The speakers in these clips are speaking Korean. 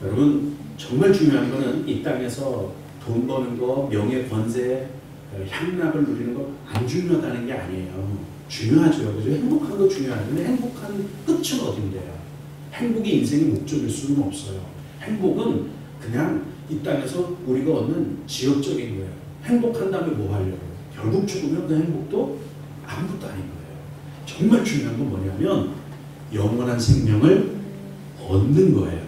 여러분 정말 중요한 거는 이 땅에서 돈 버는 거, 명예, 권세, 향락을 누리는 거 안 중요하다는 게 아니에요. 중요하죠. 그죠? 행복한 거 중요한데 행복한 끝은 어딘데요? 행복이 인생의 목적일 수는 없어요. 행복은 그냥 이 땅에서 우리가 얻는 지역적인 거예요. 행복한 다음에 뭐 하려고? 결국 죽으면 그 행복도 아무것도 아닌 거예요. 정말 중요한 건 뭐냐면 영원한 생명을 얻는 거예요.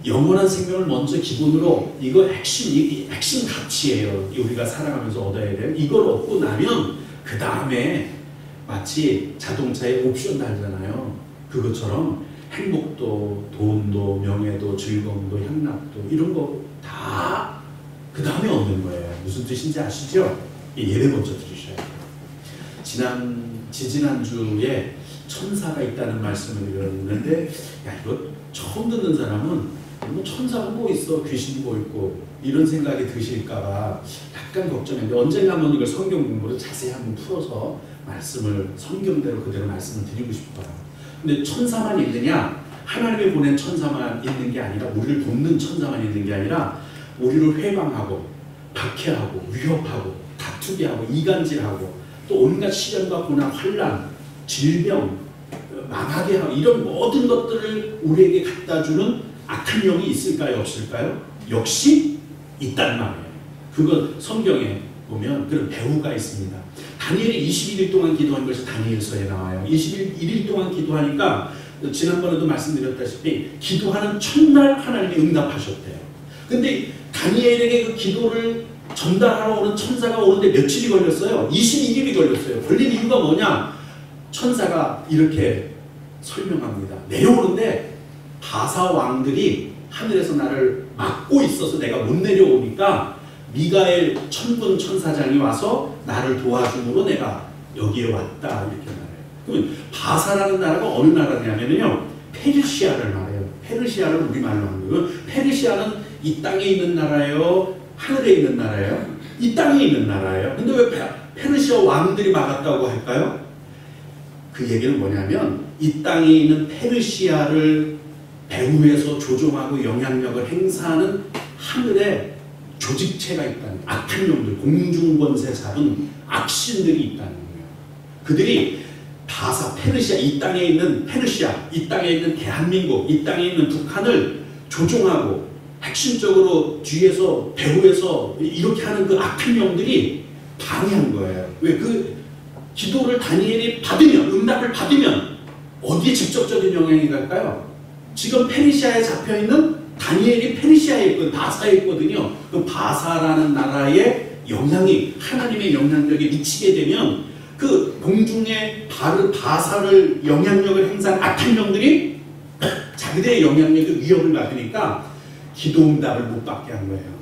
영원한 생명을 먼저 기본으로 이거 핵심 가치예요. 우리가 살아가면서 얻어야 돼요. 이걸 얻고 나면 그 다음에 마치 자동차에 옵션 달잖아요. 그것처럼 행복도 돈도 명예도 즐거움도 향락도 이런 거 다 그 다음에 얻는 거예요. 무슨 뜻인지 아시죠? 예배 먼저 들으셔야 돼요. 지지난주에 천사가 있다는 말씀을 드렸는데 야 이거 처음 듣는 사람은 뭐 천사가 뭐 있어 귀신이 뭐 있고 이런 생각이 드실까봐 약간 걱정했는데 언젠가 한번 이걸 성경 공부를 자세히 한번 풀어서 말씀을 성경대로 그대로 말씀을 드리고 싶어요. 근데 천사만 있느냐? 하나님이 보낸 천사만 있는 게 아니라 우리를 돕는 천사만 있는 게 아니라 우리를 회방하고 박해하고 위협하고 다투게 하고 이간질하고 또 온갖 시련과 고난, 환난, 질병, 망하게 하고 이런 모든 것들을 우리에게 갖다주는 악한 영이 있을까요? 없을까요? 역시 있단 말이에요. 그건 성경에 보면 그런 배후가 있습니다. 다니엘이 21일 동안 기도한 것이 다니엘서에 나와요. 21일 동안 기도하니까 지난번에도 말씀드렸다시피 기도하는 첫날 하나님이 응답하셨대요. 근데 다니엘에게 그 기도를 전달하러 오는 천사가 오는데 며칠이 걸렸어요? 21일이 걸렸어요. 걸린 이유가 뭐냐? 천사가 이렇게 설명합니다. 내려오는데 바사 왕들이 하늘에서 나를 막고 있어서 내가 못 내려오니까 미가엘 천군 천사장이 와서 나를 도와줌으로 내가 여기에 왔다 이렇게 말해요. 그러면 바사라는 나라가 어느 나라냐면요 페르시아를 말해요. 페르시아를 우리말로 하는 거예요. 페르시아는 이 땅에 있는 나라예요? 하늘에 있는 나라예요? 이 땅에 있는 나라예요. 근데 왜 페르시아 왕들이 막았다고 할까요? 그 얘기는 뭐냐면 이 땅에 있는 페르시아를 배후에서 조종하고 영향력을 행사하는 하늘에 조직체가 있다는 악한 놈들, 공중권세 잡은 악신들이 있다는 거예요. 그들이 바사, 페르시아, 이 땅에 있는 페르시아, 이 땅에 있는 대한민국, 이 땅에 있는 북한을 조종하고 핵심적으로 뒤에서 배후에서 이렇게 하는 그 악한 영들이 방해한 거예요. 왜? 그 기도를 다니엘이 받으면, 응답을 받으면 어디에 직접적인 영향이 갈까요? 지금 페르시아에 잡혀있는 다니엘이 페르시아에 있고 바사에 있거든요. 그 바사라는 나라의 영향이 하나님의 영향력에 미치게 되면 그 공중에 바사를 영향력을 행사한 악한 영들이 자기들의 영향력에 위협을 받으니까 기도응답을 못 받게 한 거예요.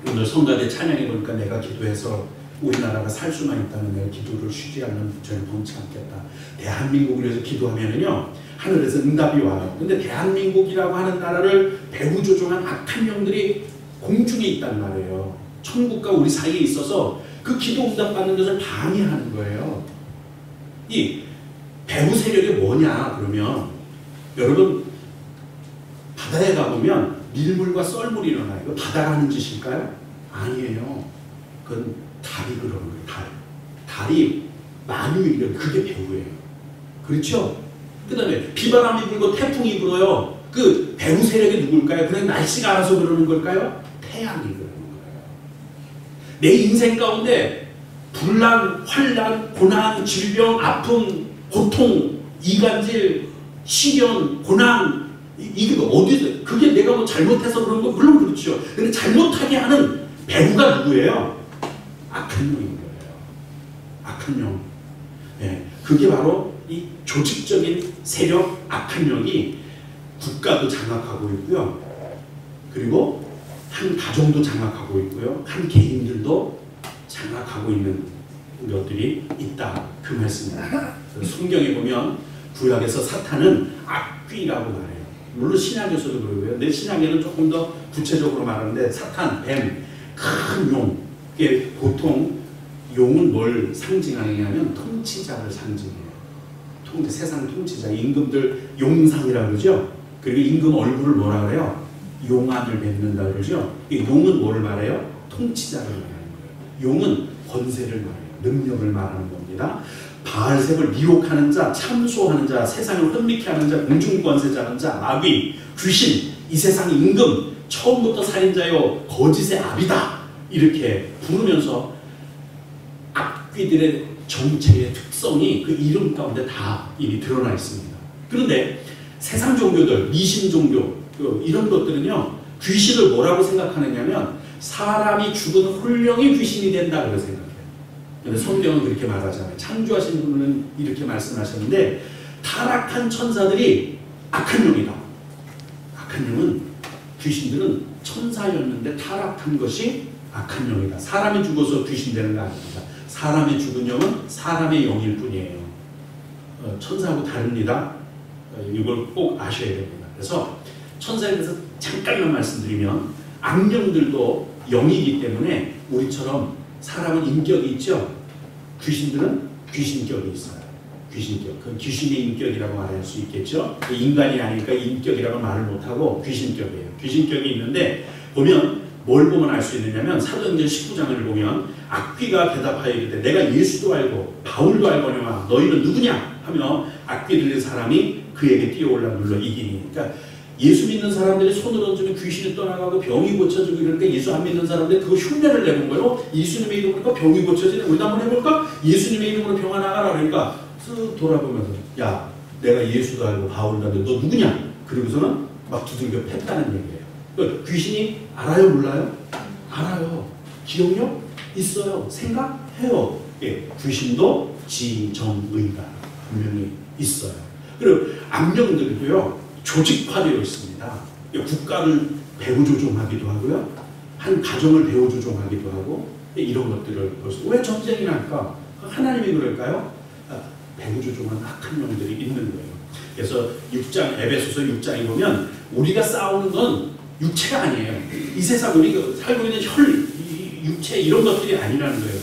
오늘 성가대 찬양해 보니까 내가 기도해서 우리나라가 살 수만 있다면 내가 기도를 쉬지 않는 저는 범치 않겠다. 대한민국을 위해서 기도하면은요 하늘에서 응답이 와요. 근데 대한민국이라고 하는 나라를 배후 조종한 악한 영들이 공중에 있단 말이에요. 천국과 우리 사이에 있어서 그 기도 응답 받는 것을 방해하는 거예요. 이 배후 세력이 뭐냐 그러면 여러분 바다에 가보면 밀물과 썰물이 일어나요. 이거 바다가 하는 짓일까요? 아니에요. 그건 달이 그러는 거예요. 달이 만유일 그게 배후예요. 그렇죠? 그 다음에 비바람이 불고 태풍이 불어요. 그 배후 세력이 누굴까요? 그냥 날씨가 알아서 그러는 걸까요? 태양이 그러는 거예요. 내 인생 가운데 분란, 환란, 고난, 질병, 아픔, 고통, 이간질, 시련, 고난 이게 어디서 그게 내가 뭐 잘못해서 그런 거 물론 그렇죠. 근데 잘못하게 하는 배후가 누구예요? 악한 영인 거예요. 악한 영. 네, 그게 바로 이 조직적인 세력 악한 영이 국가도 장악하고 있고요. 그리고 한 가정도 장악하고 있고요. 한 개인들도 장악하고 있는 것들이 있다. 그 말씀입니다. 성경에 보면 구약에서 사탄은 악귀라고 말해요. 물론 신약에서도 그러고요. 내 신약에는 조금 더 구체적으로 말하는데 사탄, 뱀, 큰 용. 이게 보통 용은 뭘 상징하느냐면 통치자를 상징해요. 세상 통치자, 임금들 용상이라고 그러죠. 그리고 임금 얼굴을 뭐라 그래요? 용안을 뱉는다 그러죠. 이 용은 뭐를 말해요? 통치자를 말하는 거예요. 용은 권세를 말해요. 능력을 말하는 겁니다. 바알셉을 미혹하는 자, 참소하는 자, 세상을 혼미케 하는 자, 공중권세자는 자, 마귀, 귀신, 이 세상 임금, 처음부터 살인자요 거짓의 아비다 이렇게 부르면서 악귀들의 정체의 특성이 그 이름 가운데 다 이미 드러나 있습니다. 그런데 세상 종교들, 미신 종교 이런 것들은요 귀신을 뭐라고 생각하느냐면 사람이 죽은 훌령이 귀신이 된다 그렇게 생각해요. 그런데 성경은 그렇게 말하잖아요. 창조하신 분은 이렇게 말씀하셨는데 타락한 천사들이 악한 영이다. 악한 영은 귀신들은 천사였는데 타락한 것이 악한 영이다. 사람이 죽어서 귀신 되는 거 아닙니다. 사람이 죽은 영은 사람의 영일 뿐이에요. 천사하고 다릅니다. 이걸 꼭 아셔야 됩니다. 그래서 천사에 대해서 잠깐만 말씀드리면 악령들도 영이기 때문에 우리처럼 사람은 인격이 있죠. 귀신들은 귀신격이 있어요. 귀신격. 그 귀신의 인격이라고 말할 수 있겠죠. 인간이 아니니까 인격이라고 말을 못하고 귀신격이에요. 귀신격이 있는데 보면 뭘 보면 알 수 있느냐면 사도행전 19장을 보면 악귀가 대답하여 이르되 내가 예수도 알고 바울도 알거니와 너희는 누구냐 하며 악귀 들린 사람이 그에게 뛰어올라 눌러 이기니. 그러니까 예수 믿는 사람들이 손을 얹으면 귀신이 떠나가고 병이 고쳐지고 이러니까 예수 안 믿는 사람들이 그거 흉내를 내본 거예요. 예수님의 이름으로 병이 고쳐지네. 우리도 한번 해볼까? 예수님의 이름으로 병아 나가라. 그러니까 쓱 돌아보면서 야 내가 예수도 알고 바울도 알고 너 누구냐? 그러고서는 막 두들겨 팼다는 얘기예요. 그러니까 귀신이 알아요? 몰라요? 알아요. 기억력 있어요. 생각해요. 예, 귀신도 지정의가 분명히 있어요. 그리고 악령들도요 조직화되어 있습니다. 국가를 배후 조종하기도 하고요. 한 가정을 배후 조종하기도 하고 이런 것들을 볼 수. 왜 전쟁이 날까? 하나님이 그럴까요? 배후 조종한 악한 영들이 있는 거예요. 그래서 6장 에베소서 6장에 보면 우리가 싸우는 건 육체가 아니에요. 이 세상 우리가 살고 있는 혈, 육체 이런 것들이 아니라는 거예요.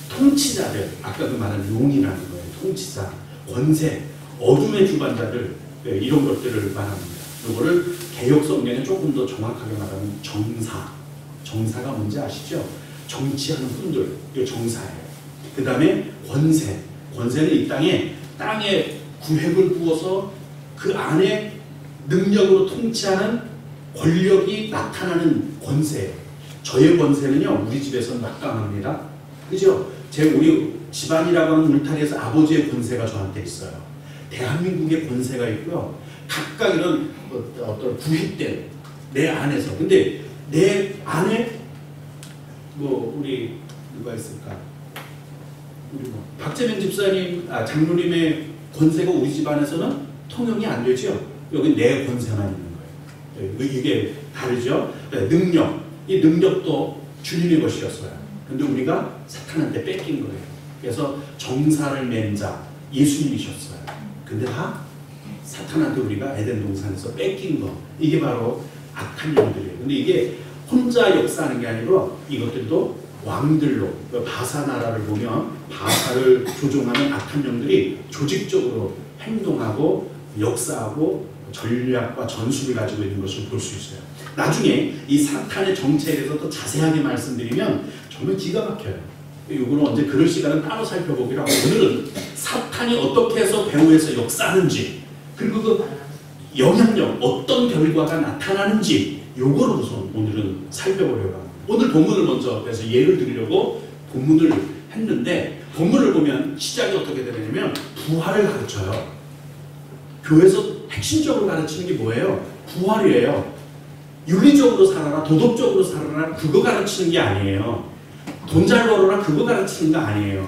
통치자들, 아까 그 말한 용이라는 거예요. 통치자, 권세, 어둠의 주관자들 이런 것들을 말합니다. 이거를 개역 성경에 조금 더 정확하게 말하면 정사. 정사가 뭔지 아시죠? 정치하는 분들, 이거 정사예요. 그 다음에 권세. 권세는 이 땅에 구획을 부어서 그 안에 능력으로 통치하는 권력이 나타나는 권세예요. 저의 권세는요, 우리 집에서 막강합니다. 그죠? 우리 집안이라고 하는 울타리에서 아버지의 권세가 저한테 있어요. 대한민국의 권세가 있고요. 각각 이런 어떤 구획된 내 안에서. 근데 내 안에 우리 누가 있을까? 우리 박재명 집사님, 장로님의 권세가 우리 집안에서는 통용이 안 되죠. 여기 내 권세만 있는 거예요. 이게 다르죠. 능력, 이 능력도 주님의 것이었어요. 근데 우리가 사탄한테 뺏긴 거예요. 그래서 정사를 맨 자 예수님이셨어요. 근데 다 사탄한테 우리가 에덴 동산에서 뺏긴 거. 이게 바로 악한 영들이에요. 근데 이게 혼자 역사하는 게 아니고 이것들도 왕들로, 바사 나라를 보면 바사를 조종하는 악한 영들이 조직적으로 행동하고 역사하고 전략과 전술을 가지고 있는 것을 볼 수 있어요. 나중에 이 사탄의 정체에 대해서 더 자세하게 말씀드리면 정말 기가 막혀요. 이거는 언제 그럴 시간은 따로 살펴보기로 하고 오늘은 사탄이 어떻게 해서 배후에서 역사하는지 그리고 그 영향력 어떤 결과가 나타나는지 요거를 우선 오늘은 살펴보려고 합니다. 오늘 본문을 먼저 그래서 예를 들으려고 본문을 했는데 본문을 보면 시작이 어떻게 되냐면 부활을 가르쳐요. 교회에서 핵심적으로 가르치는 게 뭐예요? 부활이에요. 윤리적으로 살아라, 도덕적으로 살아라 그거 가르치는 게 아니에요. 돈 잘 벌어라 그거 가르치는 거 아니에요.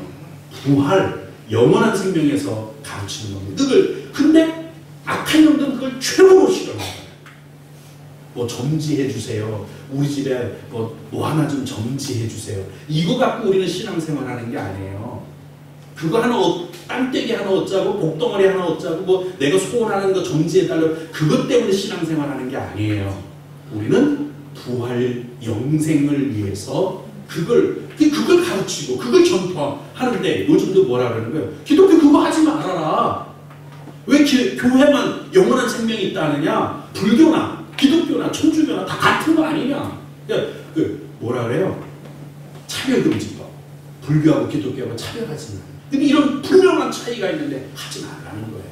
부활, 영원한 생명에서 가르치는 겁니다. 근데 악한 영들은 그걸 최고로 싫어해요. 점지해 주세요. 우리 집에 뭐 하나 좀 점지해 주세요. 이거 갖고 우리는 신앙생활하는 게 아니에요. 그거 하나 땀떼기 하나 얻자고 복덩어리 하나 얻자고 내가 소원하는 거 점지해달라고 그것 때문에 신앙생활하는 게 아니에요. 우리는 부활 영생을 위해서 그걸 가르치고 그걸 전파하는데 요즘도 뭐라 그러는 거예요? 기독교 그거 하지 말아라. 왜 교회만 영원한 생명이 있다 하느냐? 불교나 기독교나 천주교나 다 같은 거 아니냐. 그러니까 뭐라 그래요? 차별금지법. 불교하고 기독교하고 차별하지 마. 근데 이런 분명한 차이가 있는데 하지 말라는 거예요.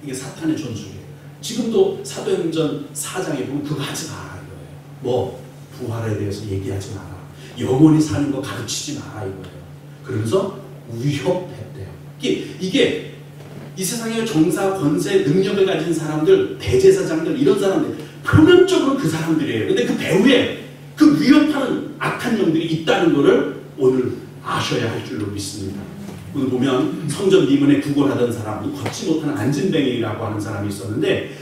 이게 사탄의 전술이에요. 지금도 사도행전 4장에 보면 그거 하지 마라 이거예요. 뭐 부활에 대해서 얘기하지 마라. 영원히 사는 거 가르치지 마라 이거예요. 그러면서 위협했대요. 이게 이 세상에 정사, 권세, 능력을 가진 사람들, 대제사장들 이런 사람들 표면적으로 그 사람들이에요. 근데 그 배후에 그 위협하는 악한 영들이 있다는 것을 오늘 아셔야 할 줄로 믿습니다. 오늘 보면 성전 미문에 구걸하던 사람, 걷지 못하는 안진뱅이라고 하는 사람이 있었는데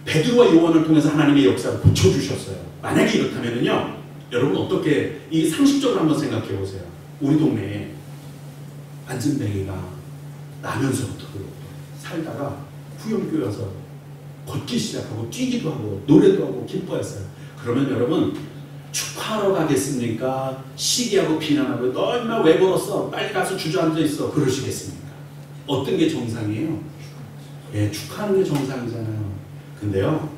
베드로와 요한을 통해서 하나님의 역사를 고쳐주셨어요. 만약에 이렇다면요, 여러분 어떻게 이 상식적으로 한번 생각해 보세요. 우리 동네에 안진뱅이가 나면서부터 살다가 후염교회 와서 걷기 시작하고 뛰기도 하고 노래도 하고 기뻐했어요. 그러면 여러분 축하하러 가겠습니까? 시기하고 비난하고 너 인마 왜 걸었어? 빨리 가서 주저앉아 있어. 그러시겠습니까? 어떤 게 정상이에요? 예, 축하하는 게 정상이잖아요. 근데요,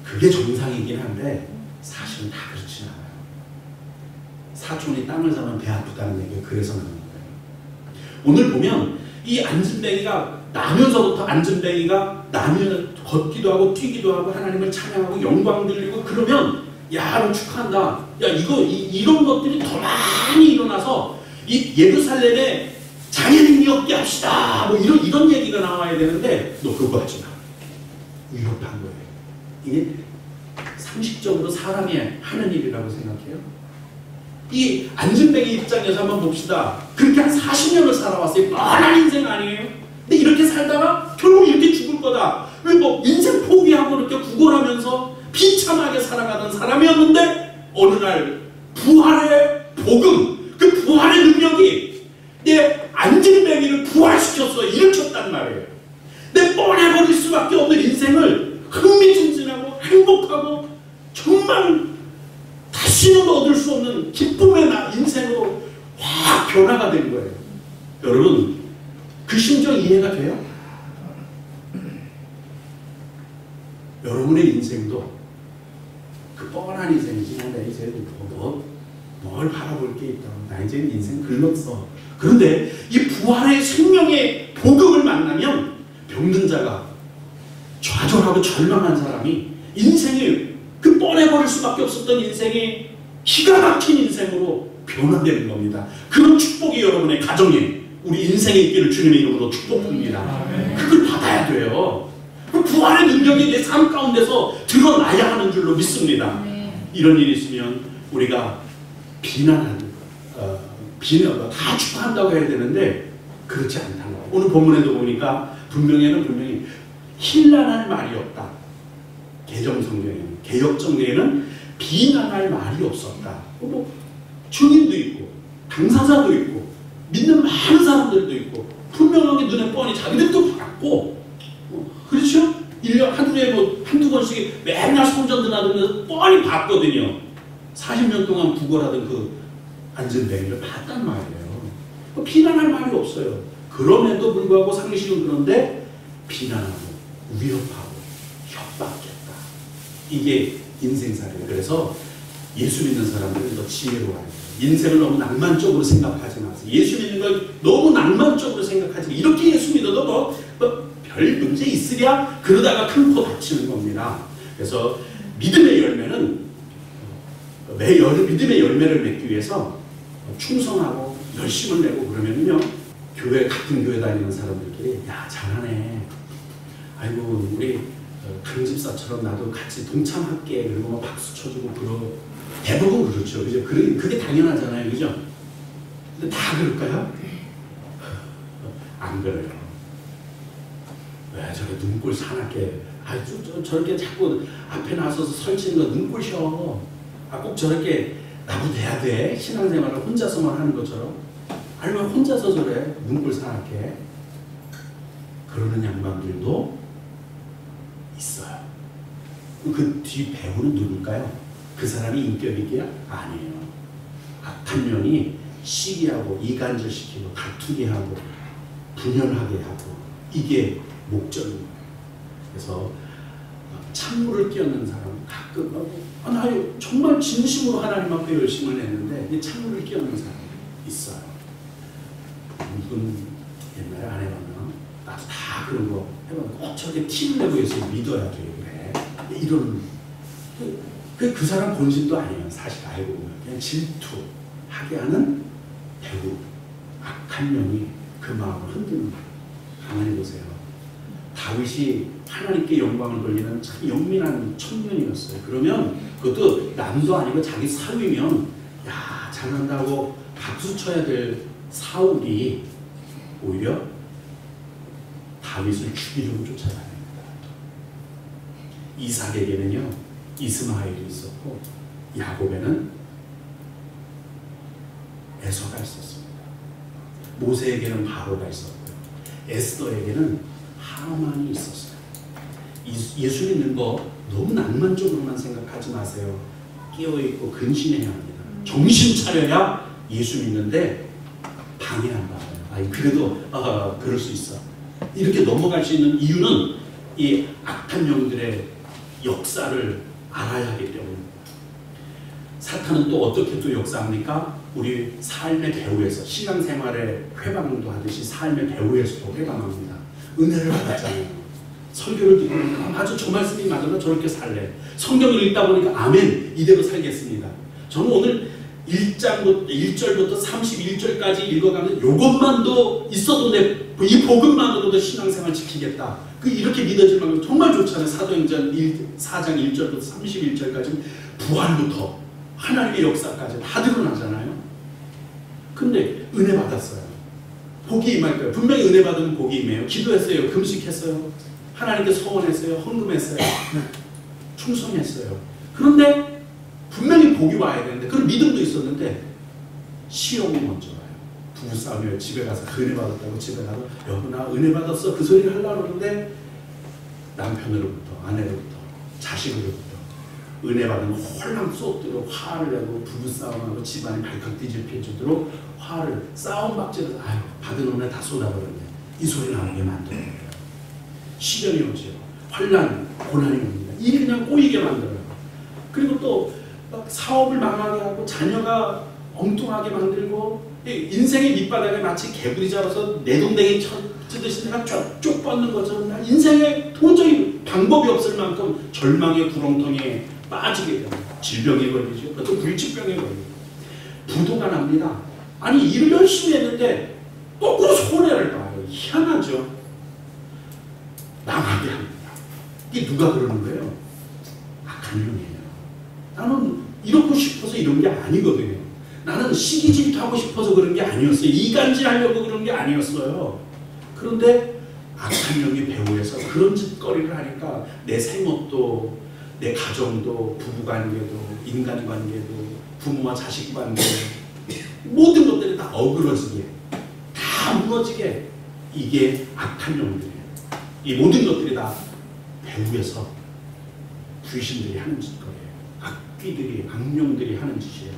그게 정상이긴 한데 사실은 다 그렇지 않아요. 사촌이 땅을 사면 배 아프다는 얘기가 그래서 나오는 거예요. 오늘 보면 이 안진뱅이가 나면서부터 안진뱅이가 나면 걷기도 하고 뛰기도 하고 하나님을 찬양하고 영광 들리고 그러면 야, 너 축하한다. 야, 이런 것들이 더 많이 일어나서 이 예루살렘에 장애인이 없게 합시다. 뭐 이런 얘기가 나와야 되는데 너 그거 하지 마. 위협한 거예요. 이게 상식적으로 사람이 하는 일이라고 생각해요. 이 안진뱅이 입장에서 한번 봅시다. 그렇게 한 40년을 살아왔어요. 뻔한 인생 아니에요? 근데 이렇게 살다가 결국 이렇게 죽을 거다. 왜 뭐 인생 포기하고 이렇게 구걸하면서 비참하게 살아가던 사람이었는데 어느 날 부활의 복음, 그 부활의 능력이 내 안진뱅이를 부활시켰어요. 일으켰단 말이에요. 내 뻔해버릴 수밖에 없는 인생을 흥미진진하고 행복하고 정말 다시는 얻을 수 없는 기쁨의 인생으로 확 변화가 된 거예요. 여러분 그 심정 이해가 돼요? 여러분의 인생도 그 뻔한 인생이지. 나 이제 뭘 바라볼 게 있다. 나 이제 인생 글렀어. 그런데 이 부활의 생명의 복음을 만나면 병든 자가 좌절하고 절망한 사람이 인생이 그 뻔해버릴 수밖에 없었던 인생이 기가 막힌 인생으로 변화되는 겁니다. 그런 축복이 여러분의 가정에 우리 인생에 있기를 주님의 이름으로 축복합니다. 그걸 받아야 돼요. 그 부활의 능력이 내 삶 가운데서 드러나야 하는 줄로 믿습니다. 이런 일이 있으면 우리가 비난 다 축하한다고 해야 되는데 그렇지 않다는 거예요. 오늘 본문에도 보니까 분명히 힐난할 말이 없다. 개정성경에는, 개역정경에는 비난할 말이 없었다. 뭐 증인도 있고 당사자도 있고 믿는 많은 사람들도 있고 분명하게 눈에 뻔히 자기들도 봤고 그렇죠? 1년 한두해 한두 번씩 맨날 성전들 하면서 뻔히 봤거든요. 40년 동안 구걸하던 그 안진뱅이를 봤단 말이에요. 비난할 말이 없어요. 그럼에도 불구하고 상식은 그런데 비난하고 위협하고 협박했다. 이게 인생살이에요. 그래서 예수 믿는 사람들은 더 지혜로워야 돼요. 인생을 너무 낭만적으로 생각하지 마세요. 예수 믿는 걸 너무 낭만적으로 생각하지 마세요. 이렇게 예수 믿어도 별 문제 있으랴? 그러다가 큰 코 다치는 겁니다. 그래서 믿음의 열매는 믿음의 열매를 맺기 위해서 충성하고 열심을 내고 그러면요, 같은 교회 다니는 사람들끼리 야 잘하네. 아이고 우리 강집사처럼 나도 같이 동참할게. 그리고 막 박수 쳐주고 대부분 그렇죠. 그죠? 그게 당연하잖아요. 그죠? 근데 다 그럴까요? 안 그래요. 왜 저렇게 눈꼴 사납게 저렇게 자꾸 앞에 나서서 설치는 거 눈꼴셔. 꼭 저렇게 나도 돼야 돼. 신앙생활을 혼자서만 하는 것처럼. 아니 왜 혼자서 저래 눈꼴 사납게 그러는 양반들도 있어요. 그 뒤 배우는 누굴까요? 그 사람이 인격이기야? 아니에요. 악한 면이 시기하고 이간질시키고 다투게 하고 분열하게 하고 이게 목적인 거예요. 그래서 찬물을 끼얹는 사람 가끔 나 정말 진심으로 하나님 앞에 열심을 냈는데 이 찬물을 끼얹는 사람이 있어요. 누군 옛날에 안 해봤나? 나도 다 그런 거 해봤는데 꼭 저렇게 티를 내고 예수를 믿어야 돼요. 그래. 이런 그 사람 본심도 아니에요. 사실 알고 보면 그냥 질투하게 하는 배우, 악한 영이 그 마음을 흔드는 거예요. 가만히 보세요. 다윗이 하나님께 영광을 돌리는 참 영민한 청년이었어요. 그러면 그것도 남도 아니고 자기 사위면 야 잘한다고 박수 쳐야 될 사울이 오히려 다윗을 죽이려고 쫓아다닙니다. 이삭에게는요 이스마엘이 있었고 야곱에는 에서가 있었습니다. 모세에게는 바로가 있었고요. 에스더에게는 하만이 있었어요. 예수 믿는 거 너무 낭만적으로만 생각하지 마세요. 깨어있고 근신해야 합니다. 정신 차려야 예수 믿는데 방해 안 받아요. 아니 그래도 그럴 수 있어. 이렇게 넘어갈 수 있는 이유는 이 악한 영들의 역사를 알아야 하기 때문입니다. 사탄은 또 어떻게 또 역사합니까? 우리 삶의 배후에서 신앙생활의 회방도 하듯이 삶의 배후에서도 회방합니다. 은혜를 받았잖아요. 설교를 듣고 맞아 저 말씀이 맞아 나 저렇게 살래. 성경을 읽다 보니까 아멘 이대로 살겠습니다. 저는 오늘 1절부터 31절까지 읽어가면 이것만도 있어도 이 복음만으로도 신앙생활 지키겠다. 이렇게 믿어질 만큼 정말 좋잖아요. 사도행전 4장 1절부터 31절까지 부활부터 하나님의 역사까지 다 드러나잖아요. 근데 은혜 받았어요. 복이 임할 거예요. 분명히 은혜 받으면 복이 임해요. 기도했어요. 금식했어요. 하나님께 서원했어요. 헌금했어요. 충성했어요. 그런데 분명히 복이 와야 되는데 그런 믿음도 있었는데 시험이 먼저 와요. 부부싸움이에요. 집에 가서 은혜 받았다고 집에 가서 여보 나 은혜 받았어 그 소리를 하려고 하는데 남편으로부터 아내로부터 자식으로부터 은혜 받으면 홀랑 쏟도록 화를 내고 부부싸움하고 집안이 발칵 뒤집혀지도록 화를 싸움박질해서 아유 받은 은혜 다 쏟아버렸네 이 소리 나오게 만드는 거예요. 시련이 오죠. 환난 고난이 옵니다. 일이 그냥 꼬이게 만들어요. 그리고 또 사업을 망하게 하고 자녀가 엉뚱하게 만들고 인생의 밑바닥에 마치 개구리 잡아서 내동댕이 찌듯이 내가 쪽쪽 뻗는 것처럼 인생에 도저히 방법이 없을 만큼 절망의 구렁텅이에 빠지게 됩니다. 질병에 걸리죠. 그것도 불치병에 걸리죠. 부도가 납니다. 아니 일을 열심히 했는데 거꾸로 손해를 봐요. 희한하죠. 망하게 합니다. 이게 누가 그러는 거예요? 악한 영이에요. 나는 이렇고 싶어서 이런 게 아니거든요. 나는 시기 질투하고 싶어서 그런 게 아니었어요. 이간질하려고 그런 게 아니었어요. 그런데 악한 영이 배후에서 그런 짓거리를 하니까 내 생업도 내 가정도 부부관계도 인간관계도 부모와 자식관계 모든 것들이 다 어그러지게 다 무너지게 이게 악한 영들이에요. 이 모든 것들이 다 배후에서 귀신들이 하는 짓거리예요. 악귀들이 악령들이 하는 짓이에요.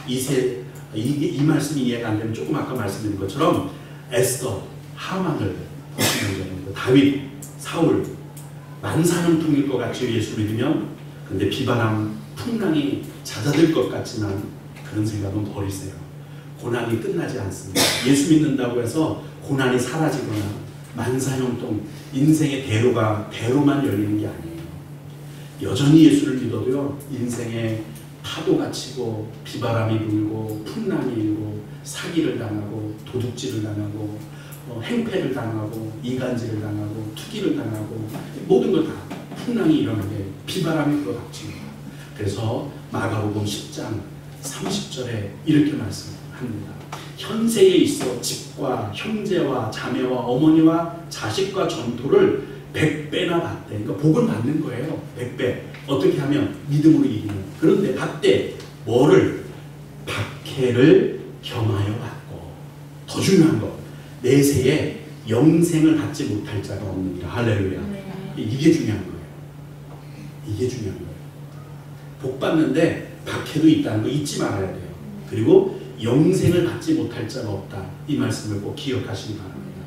이 말씀이 이해가 안 되면 조금 아까 말씀드린 것처럼 에스더, 하만을 보시면 다윗, 사울 만사형통일 것 같죠. 예수 믿으면. 근데 비바람, 풍랑이 잦아들 것 같지만 그런 생각은 버리세요. 고난이 끝나지 않습니다. 예수 믿는다고 해서 고난이 사라지거나 만사형통 인생의 대로만 열리는 게 아니에요. 여전히 예수를 믿어도요. 인생에 파도가 치고 비바람이 불고 풍랑이 일고 사기를 당하고 도둑질을 당하고 행패를 당하고 이간질을 당하고 투기를 당하고 모든 걸 다 풍랑이 일어나게 비바람이 불어닥칩니다. 그래서 마가복음 10장 30절에 이렇게 말씀합니다. 현세에 있어 집과 형제와 자매와 어머니와 자식과 전토를 100배나 받대. 그러니까 복을 받는 거예요. 100배. 어떻게 하면 믿음으로 이기는. 그런데 받되 뭐를? 박해를 겸하여 받고. 더 중요한 거. 내세에 영생을 받지 못할 자가 없느니라. 할렐루야. 이게 중요한 거예요. 이게 중요한 거예요. 복 받는데 박해도 있다는 거 잊지 말아야 돼요. 그리고 영생을 받지 못할 자가 없다. 이 말씀을 꼭 기억하시기 바랍니다.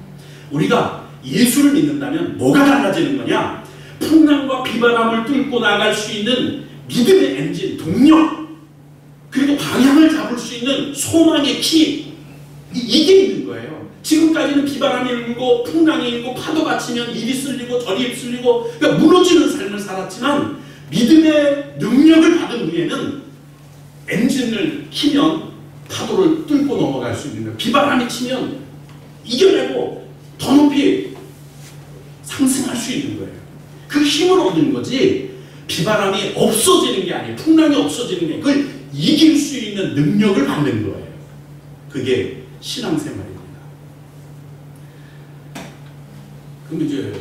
우리가 예수를 믿는다면 뭐가 달라지는 거냐? 풍랑과 비바람 비바람을 뚫고 나갈 수 있는 믿음의 엔진, 동력, 그리고 방향을 잡을 수 있는 소망의 키, 이게 있는 거예요. 지금까지는 비바람이 일고 풍랑이 일고 파도가 치면 이리 쓸리고 저리 쓸리고 그러니까 무너지는 삶을 살았지만 믿음의 능력을 받은 후에는 엔진을 키면 파도를 뚫고 넘어갈 수 있는 거예요. 비바람이 치면 이겨내고 더 높이 상승할 수 있는 거예요. 그 힘을 얻는 거지 비바람이 없어지는 게 아니에요. 풍랑이 없어지는 게 아니에요. 그걸 이길 수 있는 능력을 받는 거예요. 그게 신앙생활입니다. 그럼 이제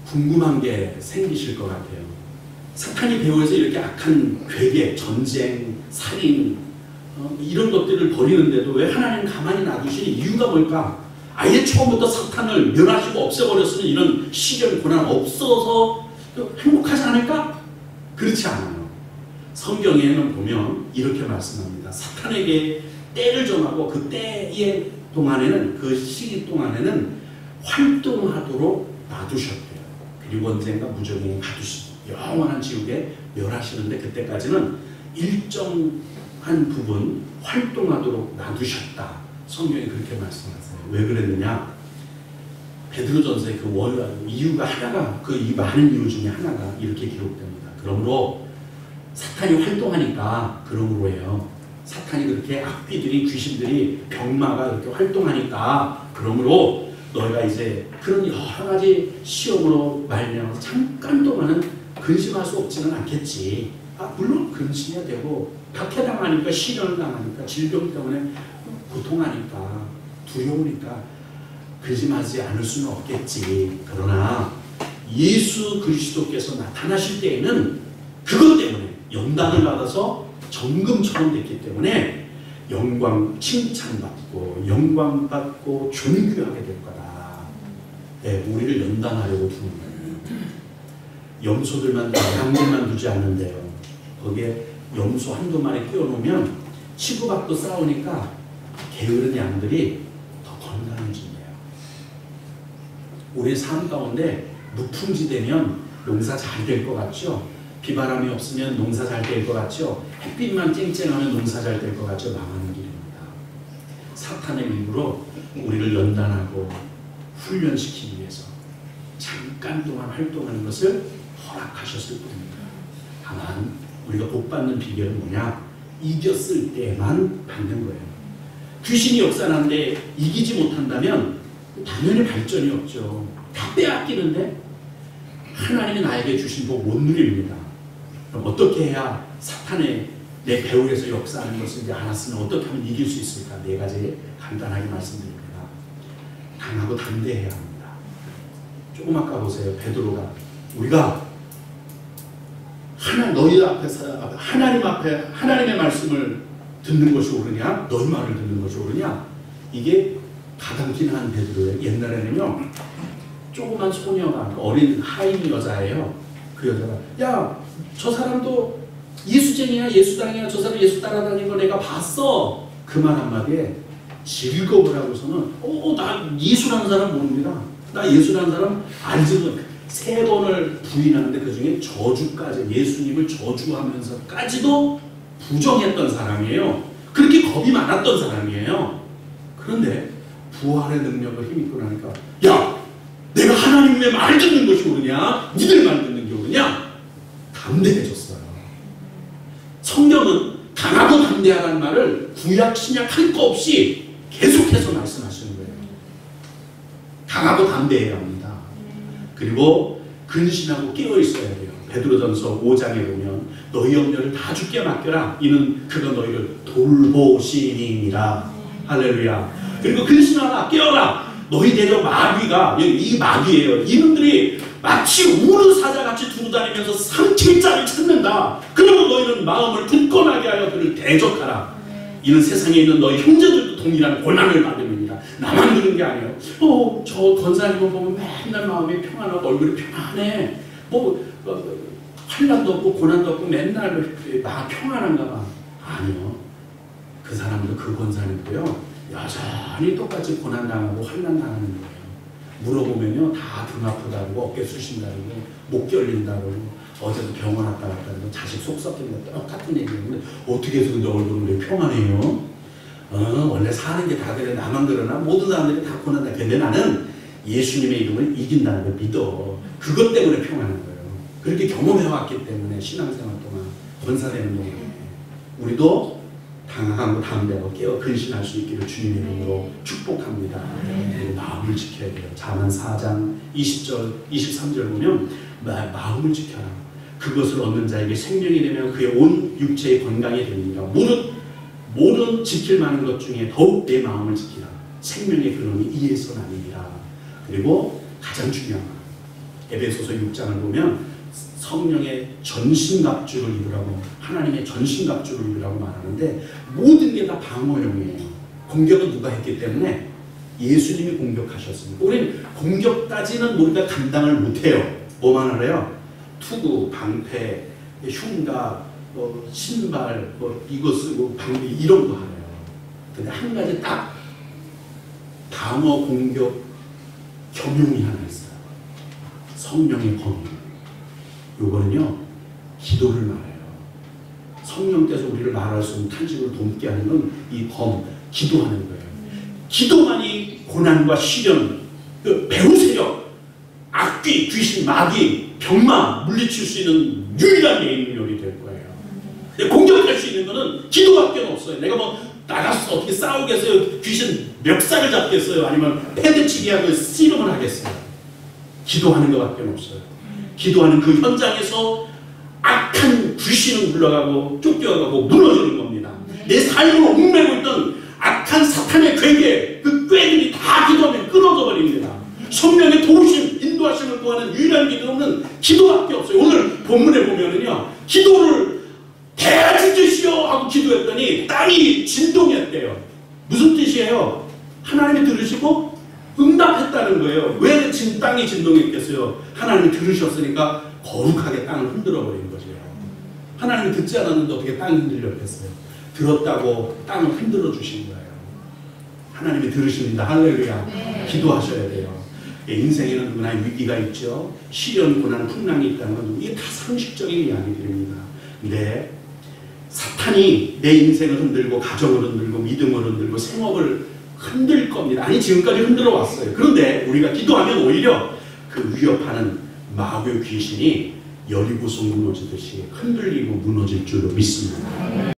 궁금한 게 생기실 것 같아요. 사탄이 배후에서 이렇게 악한 괴계, 전쟁, 살인 이런 것들을 벌이는데도 왜 하나님 가만히 놔두시니 이유가 뭘까? 아예 처음부터 사탄을 멸하시고 없애버렸으면 이런 시련, 고난 없어서 행복하지 않을까? 그렇지 않아요. 성경에는 보면 이렇게 말씀합니다. 사탄에게 때를 정하고 그 때의 동안에는, 그 시기 동안에는 활동하도록 놔두셨대요. 그리고 언젠가 무정에 가두시고 영원한 지옥에 멸하시는데 그때까지는 일정한 부분 활동하도록 놔두셨다. 성경이 그렇게 말씀하세요. 왜 그랬느냐? 베드로전서의 그 이유가 하나가, 그 이 많은 이유 중에 하나가 이렇게 기록됩니다. 그러므로 사탄이 활동하니까, 그러므로예요. 사탄이 그렇게 악귀들이, 귀신들이, 병마가 이렇게 활동하니까, 그러므로 너희가 이제 그런 여러 가지 시험으로 말미암아서 잠깐 동안은 근심할 수 없지는 않겠지. 물론 근심해야 되고, 박해당하니까, 시련을 당하니까, 질병 때문에 고통하니까, 두려우니까 근심하지 않을 수는 없겠지. 그러나 예수 그리스도께서 나타나실 때에는 그것 때문에 연단을 받아서 정금처럼 됐기 때문에 영광, 칭찬받고 영광받고 존귀하게 될 거다. 네, 우리를 연단하려고 두는 거예요. 염소들만, 양들만 두지 않는데요. 거기에 염소 한두 마리 끼워놓으면 치고받고 싸우니까 게으른 양들이 더 건강해진대요. 우리 삶 가운데 무풍지되면 농사 잘 될 것 같죠? 비바람이 없으면 농사 잘 될 것 같죠? 햇빛만 쨍쨍하면 농사 잘 될 것 같죠? 망하는 길입니다. 사탄의 일부러 우리를 연단하고 훈련시키기 위해서 잠깐 동안 활동하는 것을 허락하셨을 뿐입니다. 다만 우리가 복받는 비결은 뭐냐? 이겼을 때만 받는 거예요. 귀신이 역사하는데 이기지 못한다면 당연히 발전이 없죠. 다 빼앗기는데 하나님이 나에게 주신 복 못 누립니다. 그럼 어떻게 해야 사탄의 내 배후에서 역사하는 것을 이제 알았으면 어떻게 하면 이길 수 있을까? 네 가지 간단하게 말씀드립니다. 강하고 담대해야 합니다. 조금 아까 보세요. 베드로가 우리가 너희 앞에서 하나님 앞에 하나님의 말씀을 듣는 것이 옳으냐? 너희 말을 듣는 것이 옳으냐? 이게 가당키는 한 베드로예요. 옛날에는요, 조그만 소녀가, 어린 하인 여자예요. 그 여자가, 야, 저 사람도 예수쟁이야, 예수당이야, 저 사람 예수 따라다니는 거 내가 봤어. 그 말 한마디에 즐거움을 하고서는, 나 예수라는 사람 모릅니다. 나 예수라는 사람 알지도, 3번을 부인하는데 그 중에 저주까지, 예수님을 저주하면서까지도 부정했던 사람이에요. 그렇게 겁이 많았던 사람이에요. 그런데 부활의 능력을 힘입고 나니까, 야, 내가 하나님의 말 듣는 것이 옳으냐? 니들 말 듣는 게 옳으냐? 담대해졌어요. 성경은 강하고 담대하라는 말을 구약, 신약 할 거 없이 계속해서 말씀하시는 거예요. 강하고 담대해야 합니다. 그리고 근신하고 깨어있어야 돼요. 베드로전서 5장에 보면 너희 염려를 다 주께 맡겨라. 이는 그가 너희를 돌보시니라. 할렐루야. 그리고 근신하라. 깨어라. 너희 대적 마귀가, 이 마귀예요. 이놈들이 마치 우는 사자같이 두루다니면서 삼킬자를 찾는다. 그러면 너희는 마음을 굳건하게 하여 그를 대적하라. 이는 세상에 있는 너희 형제들도 동일한 고난을 받음입니다. 나만 그런 게 아니에요. 저 권사님을 보면 맨날 마음이 평안하고 얼굴이 평안해. 환난도 없고 고난도 없고 맨날 평안한가 봐. 아니요. 그 사람도, 그 권사님도요, 여전히 똑같이 고난당하고 환난당하는 거예요. 물어보면요, 다 등 아프다고, 어깨 쑤신다고, 목 결린다고, 어제도 병원 왔다 갔다 하고 자식 속 썩긴 거 똑같은 얘기인데 어떻게 해서 근데 얼굴은 왜 평안해요? 원래 사는 게 다 그래. 나만 그러나 모든 사람들이 다 고난다. 근데 나는 예수님의 이름을 이긴다는 걸 믿어. 그것 때문에 평안한 거예요. 그렇게 경험해왔기 때문에 신앙생활 동안 권사되는 동안에 우리도 당하고 담대하고 깨어 근신할 수 있기를 주님의 이름으로 축복합니다. 그리고 마음을 지켜야 돼요. 잠언 4장 20절 23절 보면 마음을 지켜라. 그것을 얻는 자에게 생명이 되면 그의 온 육체의 건강이 됩니다. 모든 지킬 만한 것 중에 더욱 내 마음을 지키라. 생명의 근원이 이에서 나니라. 그리고 가장 중요한 것, 에베소서 6장을 보면 성령의 전신갑주를 입으라고, 하나님의 전신갑주를 입으라고 말하는데 모든 게 다 방어용이에요. 공격은 누가 했기 때문에 예수님이 공격하셨습니다. 우리는 공격까지는 우리가 감당을 못해요. 뭐만 알아요? 투구, 방패, 흉가, 신발, 이거 쓰고 방비 이런 거 알아요. 근데 한 가지 딱 방어 공격 겸용이 하나 있어요. 성령의 검. 요거는요, 기도를 말해요. 성령께서 우리를 말할 수 있는 탄식을 돕게 하는 건 이 검, 기도하는 거예요. 기도만이 고난과 시련, 배후 세력, 악귀, 귀신, 마귀, 병마 물리칠 수 있는 유일한 예능력이 될 거예요. 근데 공격할 수 있는 거는 기도밖에 없어요. 내가 뭐 나가서 어떻게 싸우겠어요? 귀신 멱살을 잡겠어요? 아니면 패대치기 하고 씨름을 하겠어요? 기도하는 것밖에 없어요. 기도하는 그 현장에서 악한 귀신은 물러가고 쫓겨가고 무너지는 겁니다. 내 삶을 옥매고 있던 악한 사탄의 괴계, 그 꾀들이 다 기도하면 끊어져 버립니다. 성령의 도우심, 인도하심을 구하는 유일한 기도는 기도밖에 없어요. 오늘 본문에 보면은요, 기도를 대주제시여 하고 기도했더니 땅이 진동했대요. 무슨 뜻이에요? 하나님이 들으시고 응답했다는 거예요. 왜 땅이 진동했겠어요? 하나님이 들으셨으니까 거룩하게 땅을 흔들어 버린 거죠. 하나님이 듣지 않았는데 어떻게 땅이 흔들렸겠어요? 들었다고 땅을 흔들어 주신 거예요. 하나님이 들으십니다. 할렐루야. 네. 기도하셔야 돼요. 인생에는 누구나 위기가 있죠. 시련, 고난, 풍랑이 있다는 건 이게 다 상식적인 이야기들입니다. 근데 사탄이 내 인생을 흔들고 가정을 흔들고 믿음을 흔들고 생업을 흔들 겁니다. 아니 지금까지 흔들어 왔어요. 그런데 우리가 기도하면 오히려 그 위협하는 마귀의 귀신이 여리고성 무너지듯이 흔들리고 무너질 줄로 믿습니다.